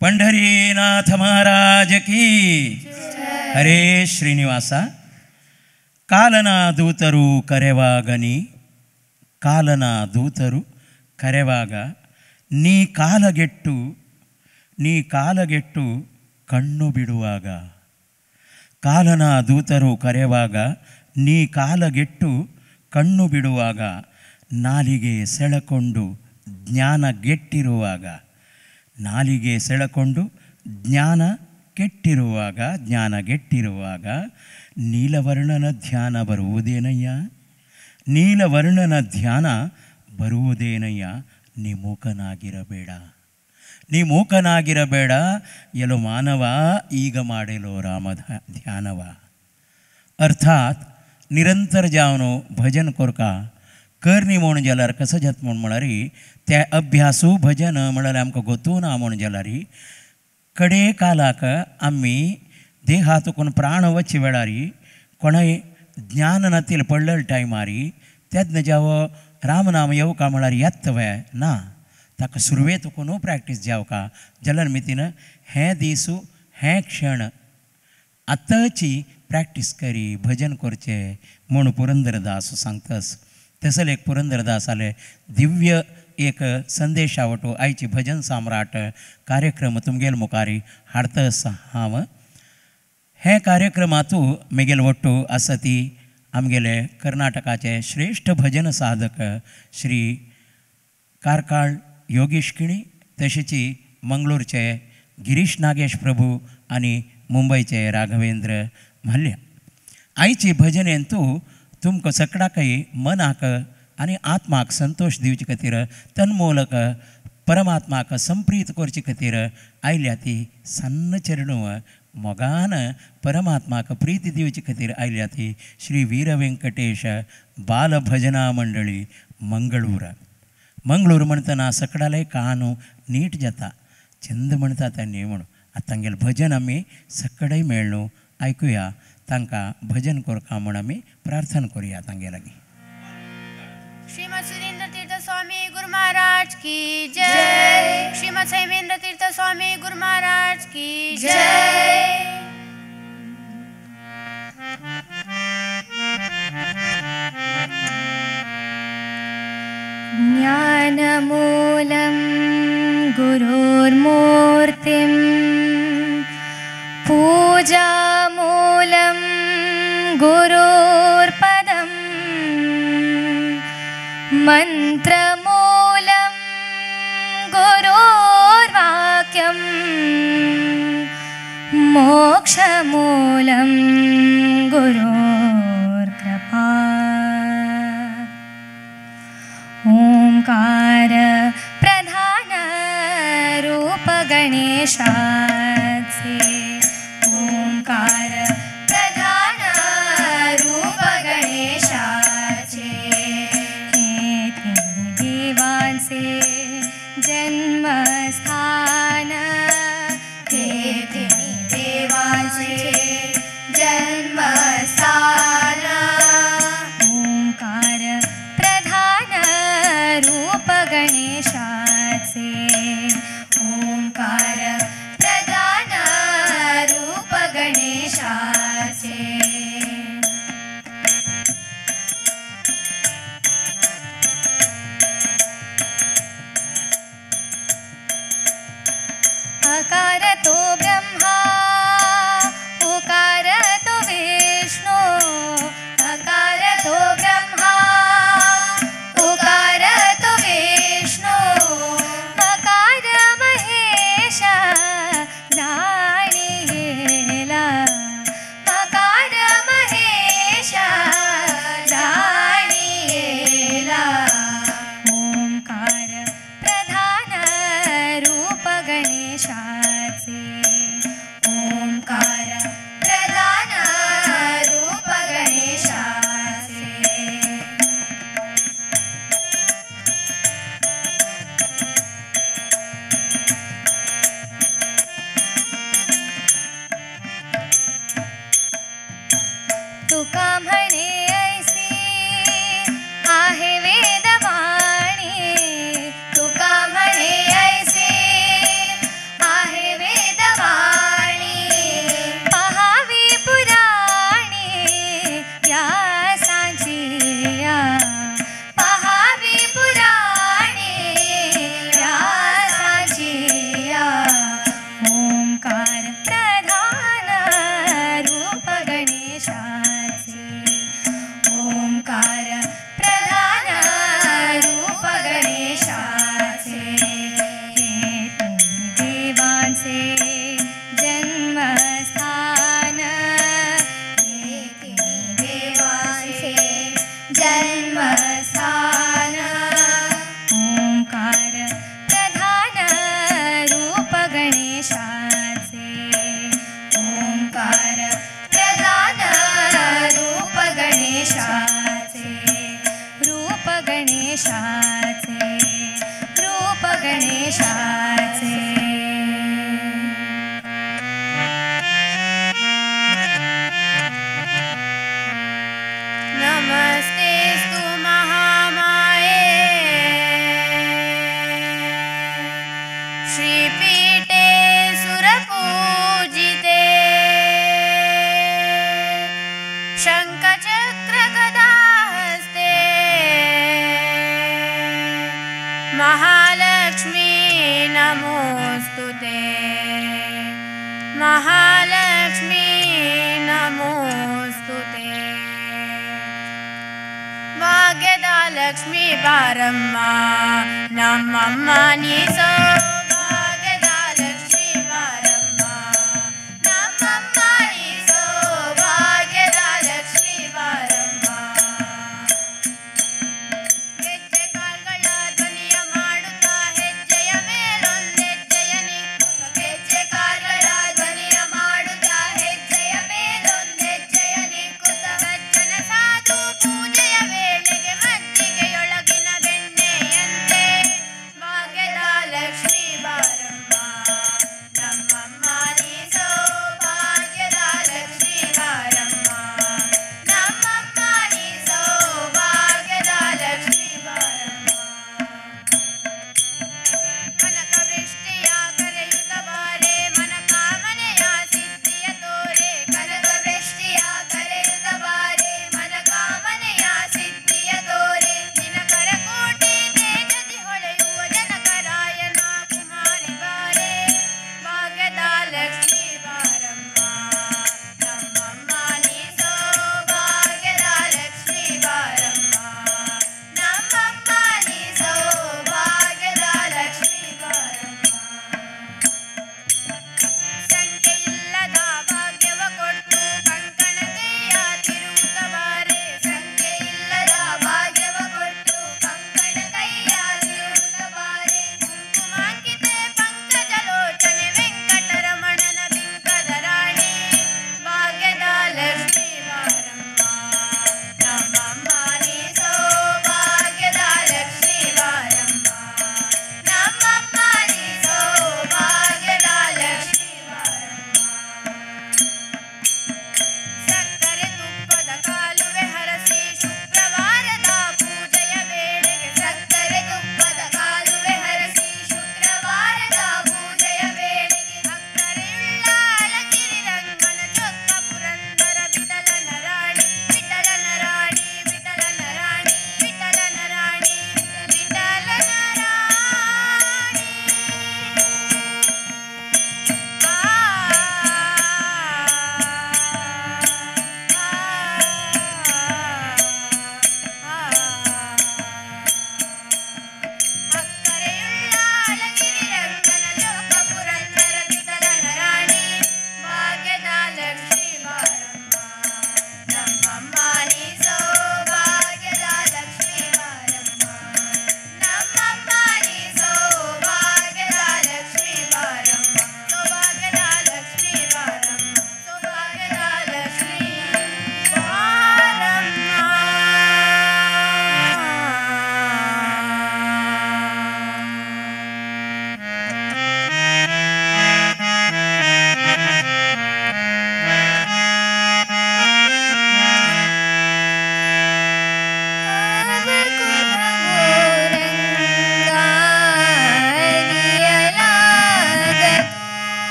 पंढरीनाथ महाराज की हरे ಶ್ರೀನಿವಾಸ. ಕಾಲನ ದೂತರು ಕರೆವಾಗನಿ, ಕಾಲನ ದೂತರು ಕರೆವಾಗ ನೀ ಕಾಲಗೆಟ್ಟು ಕಣ್ಣು ಬಿಡುವಾಗ, ಕಾಲನ ದೂತರು ಕರೆವಾಗ ನೀ ಕಾಲಗೆಟ್ಟು ಕಣ್ಣು ಬಿಡುವಾಗ, ನಾಲಿಗೆ ಸೆಳೆಕೊಂಡು ಜ್ಞಾನ ಗೆಟ್ಟಿರುವಾಗ, ನಾಲಿಗೆ ಸೆಳೆಕೊಂಡು ಜ್ಞಾನ ಗೆಟ್ಟಿರುವಾಗ ನೀಲವರ್ಣನ ಧ್ಯಾನ ಬರುವುದೇನಯ್ಯ, ನೀಲವರ್ಣನ ಧ್ಯಾನ ಬರುವುದೇನಯ್ಯ. ನೀ ಮೂಕನಾಗಿರಬೇಡ ಎಲು ಮಾನವ, ಈಗ ಮಾಡೆಲೋ ರಾಮ ಧ್ಯಾನವ. अर्थात निरंतर जावन भजन कोरका करनी म्हूण जाल्यार कसं जात म्हूण म्हळ्यार त्या अभ्यासू भजन म्हळ्यार आमकां गोतू ना म्हूण जाल्यार कडे कालाक आमी देहातून प्राण वचे वेळार कोणाय ज्ञान नातील पडलेल्या टायमार तेन्ना जावो रामनाम येवका म्हळ्यार येतवे ना, ताका सुरवेतून प्रॅक्टीस जावका जाल्यार मितीन हें दिसू हें क्षण आतांची प्रॅक्टीस करी, भजन करचे म्हूण पुरंदरदास सांगतस. तसले एक पुरंदरदास आले दिव्य एक संदेश आवटो आयची भजन सम्राट कार्यक्रम तुमगेल मुखारी हाडतस हांव. हे कार्यक्रमातू मेगेल वट्टू आसा ती आमगेले कर्नाटकाचे श्रेश्ठ भजन साधक श्री कारकाळ योगेश किणी, तशेंच मंगळूरचे गिरीश नागेश प्रभू आनी मुंबईचे राघवेंद्र मल्ल्या. आयची भजनेंतू तुमकां सगळ्याकय मनाक आनी आत्माक संतोष दिवचे खातीर तन्मूलक परमात्माक संप्रीत करचे खातीर आयल्या ती सन्न चरणू मोगान परमात्माक प्रीती दिवचे खातीर आयल्या ती श्री वीर व्यंकटेश बाल भजना मंडळी मंगळूर म्हणटना सगळ्याले कानू नीट जाता, चंद म्हणटा त्यांनी म्हणून आतां तांगेलें भजन आमी सगळें मेळ्ळू आयकुया. तांकां भजन करता म्हूण आमी प्रार्थना करुया तांगे लागीं. श्रीमद सुरेंद्र तीर्थ स्वामी गुरु महाराज की जय. श्रीमद सैमेंद्र तीर्थ स्वामी गुरु महाराज की जय. ज्ञानमूलं गुरुर्मूर्तिं पूजामूलं गुरुर्पदं मन्त्रमूलं गुरुर्वाक्यं मोक्षमूलं गुरुर्कृपा. ओंकार प्रधान रूप गणेशाचे, ओंकार प्रधान रूप गणेशाचे, हे तिन्ही देवांचे जन्मस्थान, हे तिन्ही देवांचे जन्मस्थान. ओंकार प्रधान रूप गणेशाचे, ओंकार प्रधान गणेशाचे रूप गणेशाचे नमस्तेस्तु महामाये श्रीपीठे सुरपूजिते शङ्खचक्रगदाहस्ते महालक्ष्मी नमोस्तुते महालक्ष्मी नमोस्तुते ಭಾಗ್ಯದ ಲಕ್ಷ್ಮೀ ಬಾರಮ್ಮ ನಮ್ಮಮ್ಮ ನೀ ಸೌಭಾಗ್ಯದ ಲಕ್ಷ್ಮೀ ಬಾರಮ್ಮ ನಮ್ಮಮ್ಮ ನೀ ಸೌಭಾಗ್ಯದ ಲಕ್ಷ್ಮೀ ಬಾರಮ್ಮ ಹೆಜ್ಜೆ ಕಾಲ್ಗಳ ಧ್ವನಿಯ ಮಾಡುತ್ತಾ ಹೆಜ್ಜೆಯ ಮೇಲೊಂದೆಜ್ಜೆಯ ನಿಕ್ಕುತ್ತ ಹೆಜ್ಜೆ ಕಾಲ್ಗಳ ಧ್ವನಿಯ ಮಾಡುತ್ತಾ ಹೆಜ್ಜೆಯ ಮೇಲೊಂದೆಜ್ಜೆಯ ನಿಕ್ಕುತ್ತ ಸಜ್ಜನ ಸಾಧು ಪೂಜೆಯ ವೇಳೆಗೆ ಮಜ್ಜಿಗೆಯೊಳಗಿನ ಬೆಣ್ಣೆಯಂತೆ ಭಾಗ್ಯದ ಲಕ್ಷ್ಮೀ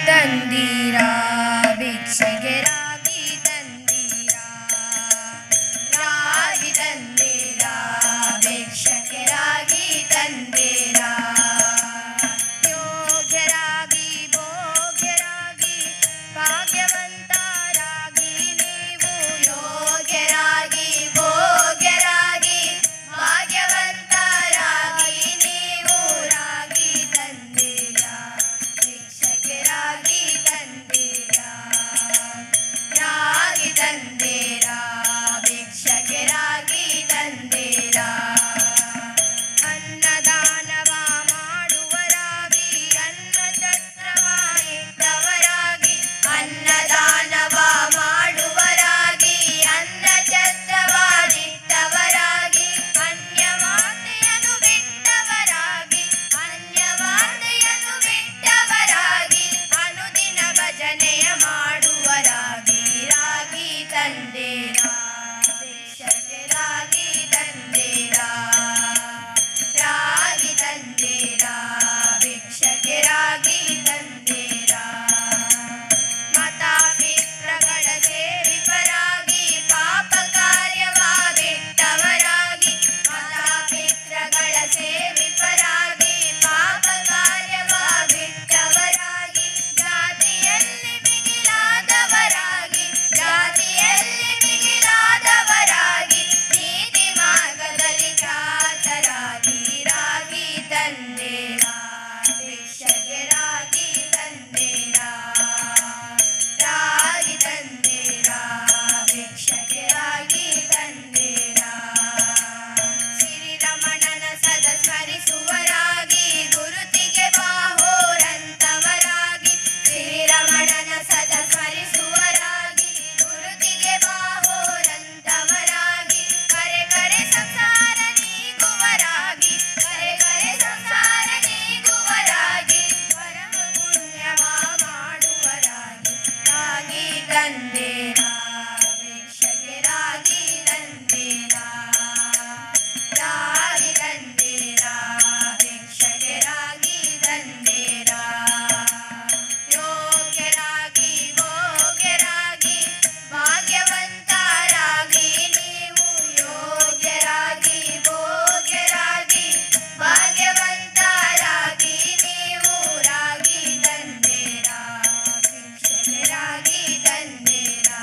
ತಂದೀರಾ ಭಿಕ್ಷೆಗೆ ರಾಗಿ ತಂದೀರಾ ರಾಗಿ ತಂದೀರಾ ಭಿಕ್ಷೆಗೆ ರಾಗಿ ತಂದೀರಾ ಯೋಗ್ಯರಾಗಿ ಭೋಗ್ಯರಾಗಿ ಭಾಗ್ಯವಂತರಾಗಿ ನೀವು ಯೋಗ್ಯರಾಗಿ ಭೋಗ್ಯರಾಗಿ ಭಾಗ್ಯವಂತರಾಗಿ ನೀವು ರಾಗಿ ತಂದೀರಾ ಭಿಕ್ಷೆಗೆ ರಾಗಿ ತಂದೀರಾ ರಾಗಿ ತಂದೀರಾ ಭಿಕ್ಷೆಗೆ ರಾಗಿ ತಂದೀರಾ ಅನ್ನದಾನವ ಮಾಡುವರಾಗಿ ಅನ್ನ ಛತ್ರವ ಇಟ್ಟವರಾಗಿ ಅನ್ನದಾನವ ಮಾಡುವರಾಗಿ ಅನ್ನ ಛತ್ರವ ಇಟ್ಟವರಾಗಿ ಅನ್ಯವಾದೆಯನ್ನು ಬಿಟ್ಟವರಾಗಿ ಅನ್ಯವಾದೆಯನ್ನು ಬಿಟ್ಟವರಾಗಿ ಅನುದಿನ ಭಜನೆಯ ಮಾಡುವರಾಗಿ ರಾಗಿ ತಂದೀರಾ ಭಿಕ್ಷೆಗೆ ರಾಗಿ ತಂದೀರಾ ರಾಗಿ ತಂದೀರಾ ಭಿಕ್ಷೆಗೆ ರಾಗಿ ತಂದೀರಾ ಮಾತಾಪಿತೃಗಳ ಸೇವಿಪರಾಗಿ ಪಾಪ ಕಾರ್ಯವ ಬಿಟ್ಟವರಾಗಿ ಮಾತಾಪಿತೃಗಳ ಸೇವಿಪರಾಗಿ ಪಾಪ ಕಾರ್ಯವ ಬಿಟ್ಟವರಾಗಿ ಜಾತಿಯಲ್ಲಿ ಮಿಗಿಲಾದವರಾಗಿ ಜಾತಿಯಲ್ಲಿ ಮಿಗಿಲಾದವರಾಗಿ ನೀತಿ ಮಾರ್ಗದಲ್ಲಿ ಖ್ಯಾತರಾಗಿ ರಾಗಿ ತಂದೀರಾ ಭಿಕ್ಷೆಗೆ ರಾಗಿ ತಂದೀರಾ ರಾಗಿ ತಂದೀರಾ ಭಿಕ್ಷೆಗೆ ರಾಗಿ ತಂದೀರಾ ಶ್ರೀರಮಣನ ಸದಾ ಸ್ಮರಿಸುವರಾಗಿ ಗುರುತಿಗೆ ಬಾಹೋರಂತವರಾಗಿ ಶ್ರೀರಮಣನ ಸದಾ ಸ್ಮರಿಸುವರಾಗಿ ಗುರುತಿಗೆ ಬಾಹೋರಂತವರಾಗಿ ಕರೆ ಕರೆ ಸಂಸಾರ ನೀಗುವರಾಗಿ ಕರೆ ಕರೆ ಸಂಸಾರ ನೀಗುವರಾಗಿ ಪರಮ ಪುಣ್ಯವ ಮಾಡುವರಾಗಿ ರಾಗಿ ತಂದೀರಾ ಭಿಕ್ಷೆಗೆ ರಾಗಿ ತಂದೀರಾ ರಾಗಿ ತಂದೀರಾ ಭಿಕ್ಷೆಗೆ ರಾಗಿ ತಂದೀರಾ ಯೋಗ್ಯರಾಗಿ ಭೋಗ್ಯರಾಗಿ ಭಾಗ್ಯವಂತರಾಗಿ ನೀವು ಯೋಗ್ಯರಾಗಿ ಭೋಗ್ಯರಾಗಿ ಭಾಗ್ಯವಂತರಾಗಿ ನೀವು ರಾಗಿ ತಂದೀರಾ ಭಿಕ್ಷೆಗೆ ರಾಗಿ ತಂದೀರಾ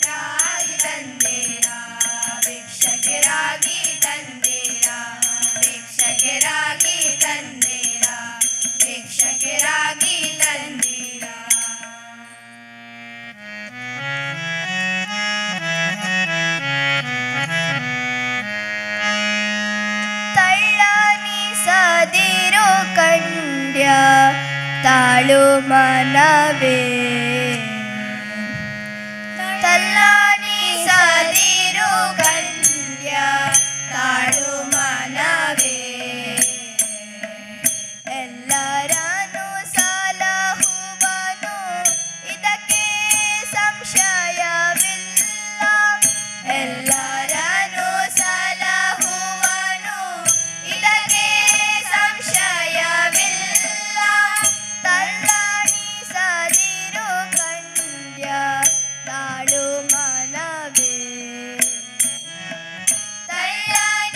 ರಾಗಿ ತಂದೀರಾ ಭಿಕ್ಷೆಗೆ ರಾಗಿ ತಂದೀರಾ ಭಿಕ್ಷೆಗೆ ರಾಗಿ ತಂದೀರಾ ಭಿಕ್ಷೆಗೆ ರಾಗಿ ತಂದೀರಾ ತಳ್ಳನಿಸದಿರು ಕಂಡ್ಯ ತಾಳು ಮನವೇ ತಳ್ಳನಿಸದಿರು ಕಂಡ್ಯ ತಾಳು ಮನವೇ ಎಲ್ಲರನ್ನು ಸಲಹುವನು ಇದಕ್ಕೆ ಸಂಶಯವಿಲ್ಲ ಎಲ್ಲರನ್ನು ಸಲಹುವನು ಇದಕ್ಕೆ ಸಂಶಯವಿಲ್ಲ ತಳ್ಳಣಿಸದಿರು ಕಂಡ್ಯ ತಾಳು ಮನವೇ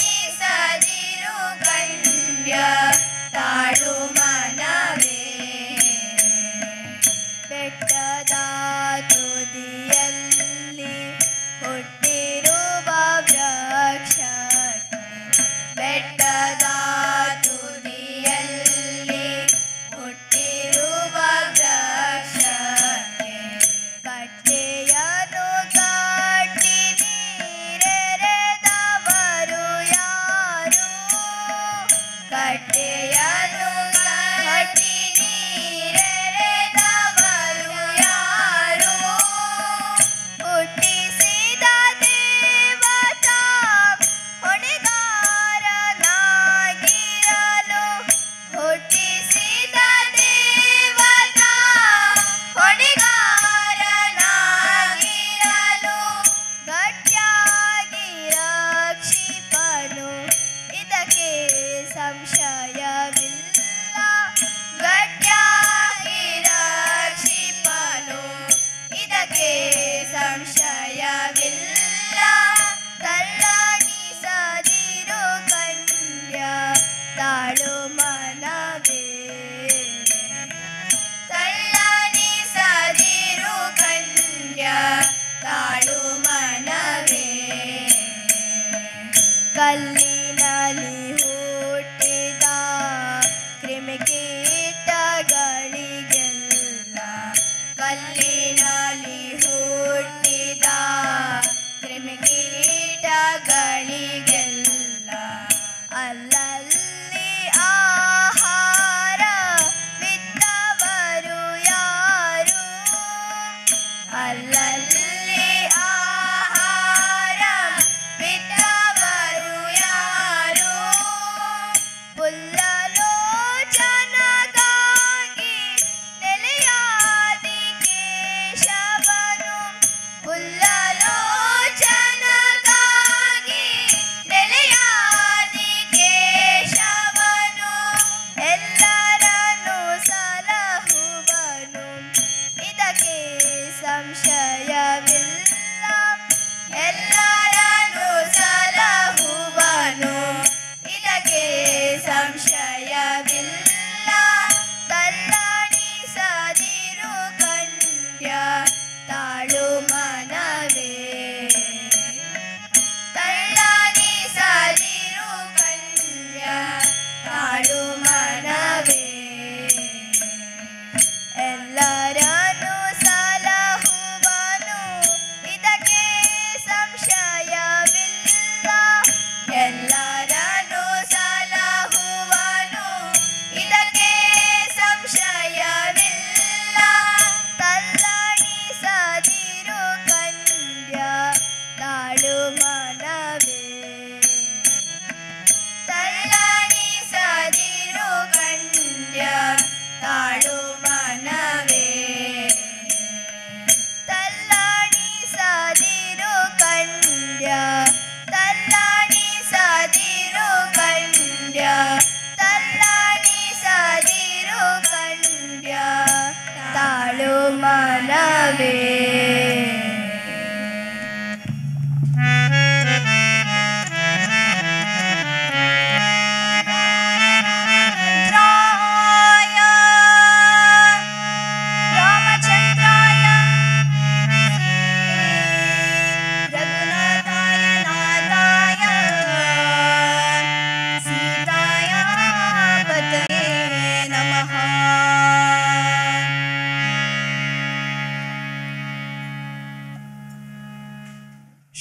ತಳ್ಳಣಿಸದಿರು ಕಂಡ್ಯ ತಾಳು ಮನವೇ ಬೆಟ್ಟದ ತುದಿಯಲ್ಲಿ ಹುಟ್ಟಿರುವ ವೃಕ್ಷಕ್ಕೆ ಬೆಟ್ಟದ ತುದಿಯಲ್ಲಿ ಹುಟ್ಟಿರುವ ವೃಕ್ಷಕ್ಕೆ ಕಟ್ಟೆಯನ್ನು ಕಟ್ಟಿ ನೀರೆರೆದವರು ಯಾರು ಕಟ್ಟೆಯನ್ನು ಕಟ್ಟಿ ನೀರೆರೆದವರು ಯಾರು ಹುಟ್ಟಿಸಿದ ದೇವತಾ ಹೊಣೆಗಾರನಾಗಿರಲು ಹುಟ್ಟಿಸಿದ ದೇವತಾ ಹೊಣೆಗಾರನಾಗಿರಲು ಗಟ್ಟಿಯಾಗಿ ರಕ್ಷಿಪನು ಇದಕ್ಕೆ ಸಂಶಯ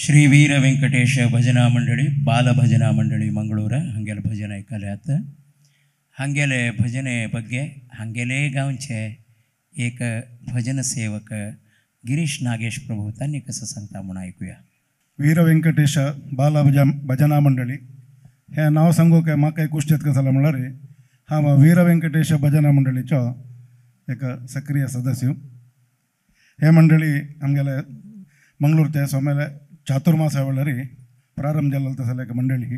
ಶ್ರೀ ವೀರ ವೆಂಕಟೇಶ ಭಜನಾ मंडळी ಬಾಲಭಜನಾ मंडळी ಮಂಗಳೂರು ಹಾಗೆಲ್ಲ ಭಜನೆ ऐकले आता हांगेले भजने ಬಗ್ಗೆ हांगेले गांवचे एक भजन सेवक गिरीश नागेश प्रभू त्यांनी कसं सांगता म्हणून ऐकूया. वीर व्यंकटेश भजना मंडळी हे नाव सांगू काय म्हाका एक गोष्ट येता म्हणल्यार हांव वीर व्यंकटेश भजना मंडळीचो एक सक्रिय सदस्य. हे मंडळी आमगेले मंगळूर ते सोमेले चातुर्मास वेळारी प्रारंभ जाल्लो तसले एक मंडळी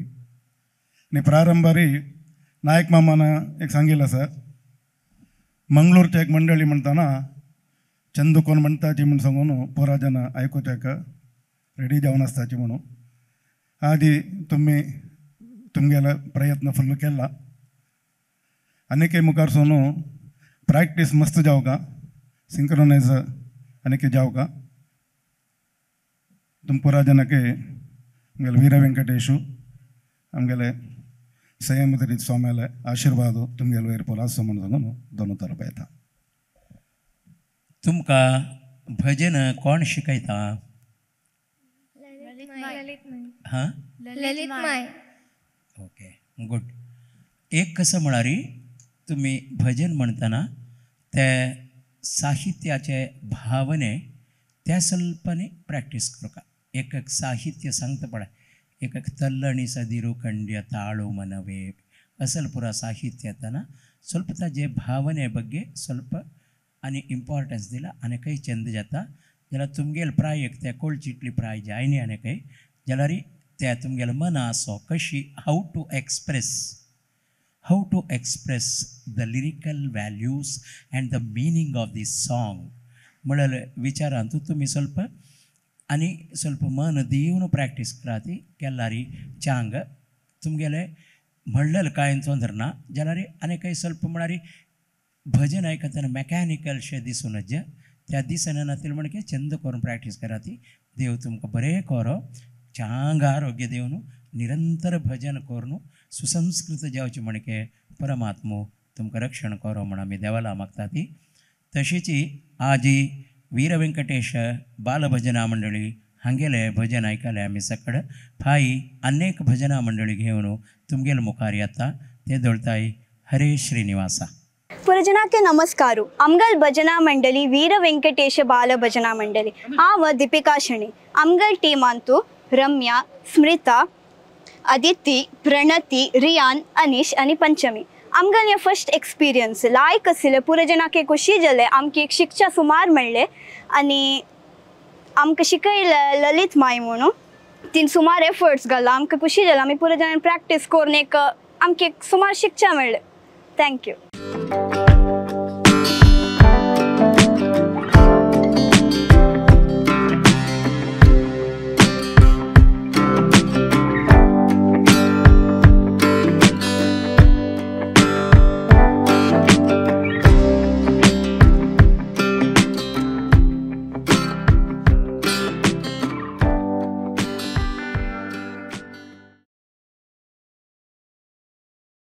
आनी प्रारंभारी नायक मामान एक सांगिल्लें सर मंगळूरचे एक मंडळी म्हणटाना चंदू कोण म्हणटाची म्हण सांगून पुरा जन आयकुच्याक रेडी जावन आसताची म्हणून आदी तुमगेलो प्रयत्न फुल्ल केला आनीक मुखार सोन प्रॅक्टीस मस्त जावका सिंक्रोनायज आनीक जावका तुम पुरा जनके आमगेले वीर वेंकटेशू आमगेले संयमदरीत स्वाम्याले आशीर्वाद तुमगेलो वयर आसो म्हणून सांगून दोन तरफ येता. तुमकां भजन कोण शिकयता? हां ललित माय. Okay good. एक कसं म्हणारी तुम्ही भजन म्हणताना ते साहित्याचे भावने त्या स्वल्पने प्रॅक्टीस करता. एक साहित्य सांगता पडा एक तल्लणी सदिरू ಖಂಡ್ಯ ತಾಳು ಮನವೇ ಅಸಲ್ ಪುರ ಸಾಹಿತ್ಯ ತನ ಸ್ವಲ್ಪ ತಾಜೆ ಭಾವನೆ ಬಗ್ಗೆ ಸ್ವಲ್ಪ आणि इम्पॉर्टन्स दिला आणि काही चंद जाता ज्याला तुमगेल प्राय एक त्या कोळ चिटली प्राय जायनी आणि काही ज्याला री त्या तुमगेल मन असो कशी how to express the lyrical values and the meaning of this song म्हळ्यार विचारांतू तुम्ही ಸ್ವಲ್ಪ आणि ಸ್ವಲ್ಪ मन दिवन प्रॅक्टीस कराती केल्लारी चांग तुमगेले म्हणलेलं कांय ತೊಂದರೆ ना जाल्यार आनी काही ಸ್ವಲ್ಪ म्हळ्यार भजन ऐकताना मेकॅनिकल शे दिसून जे त्या दिसांना नातील म्हणके चंद करून प्रॅक्टीस कराती. देव तुमकां बरें करो चांग आरोग्य देवन निरंतर भजन करून सुसंस्कृत जावचे म्हणके परमात्मो तुमकां रक्षण करो म्हण आमी देवाला मागता ती. तशीच आजी वीर व्यंकटेश बालभजना मंडळी हांगेले भजन ऐकले आमी सकड फाई अनेक भजना मंडळी घेवन तुमगेल मुखार येता ते दळताय हरे श्रीनिवासा. पुरजनाके नमस्कारू. आमगल भजना मंडली वीर वेंकटेश बाल भजना मंडली हांव दीपिका शणी. आमगल टीम अंतू रम्या स्मृता अदिती प्रणती रियान अनीश आनी पंचमी. आमगल हे फर्स्ट एक्सपिरियन्स लायक आसले पुरजनाके खुशी जाले आमकां एक शिक्षा सुमार मेळ्ळे आनी आमकां शिकयले ललित माय म्हणून तीन सुमार एफर्ट्स घाला आमकां खुशी जाला आमी पुरजनान प्रॅक्टीस करून एक आमकां एक सुमार शिक्षा मेळ्ळे. थँक्यू.